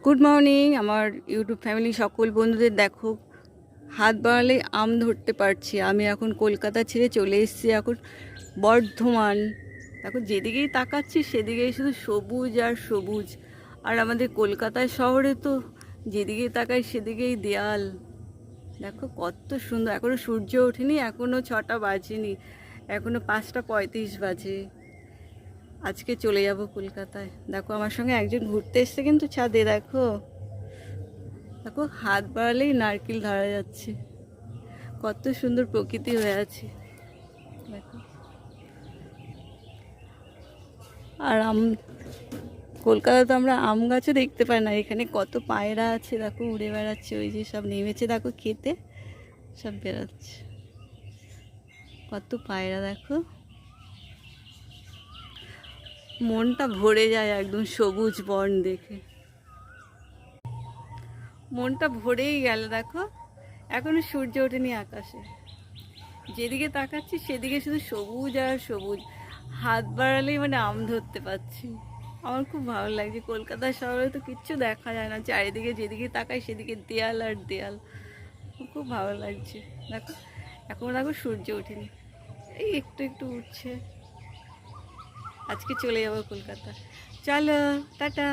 Good morning আমার YouTube family সকল বন্ধুদের। দেখো, হাত বাড়ালে আম ধরতে পারছি। আমি এখন কলকাতা ছেড়ে চলে এসেছি এখন বর্ধমান। দেখো, যেদিকেই তাকাচ্ছি সেদিকেই শুধু সবুজ আর সবুজ। আর আমাদের কলকাতায় শহরে তো যেদিকেই তাকাই সেদিকেই দেয়াল। দেখো কত সুন্দর। এখনও সূর্য ওঠেনি, এখনও 6টা বাজেনি, এখনও 5টা 35 বাজে। আজকে চলে যাব কলকাতায়। দেখো, আমার সঙ্গে একজন ঘুরতে এসছে কিন্তু ছাদে। দেখো দেখো, হাত বাড়ালেই নারকেল ধরা যাচ্ছে। কত সুন্দর প্রকৃতি হয়ে আছে দেখো। আর কলকাতাতে আমরা আম গাছও দেখতে পাই না। এখানে কত পায়রা আছে দেখো, উড়ে বেড়াচ্ছে। ওই যে সব নেমেছে দেখো, খেতে সব বেড়াচ্ছে। কত পায়রা দেখো, মনটা ভরে যায় একদম সবুজ বন দেখে। মনটা ভরেই গেল। দেখো, এখনো সূর্য ওঠেনি আকাশে, যেদিকে তাকাচ্ছি সেদিকে শুধু সবুজ আর সবুজ। হাত বাড়ালেই মানে আম ধরতে পাচ্ছি। আমার খুব ভালো লাগছে। কলকাতা শহরে তো কিচ্ছু দেখা যায় না, চারিদিকে যেদিকে তাকাই সেদিকে দেয়াল আর দেয়াল। খুব ভালো লাগছে। দেখো, এখন দেখো সূর্য ওঠেনি, এই একটু একটু উঠছে। আজকে চলে যাবো কলকাতা। চলো, টাটা।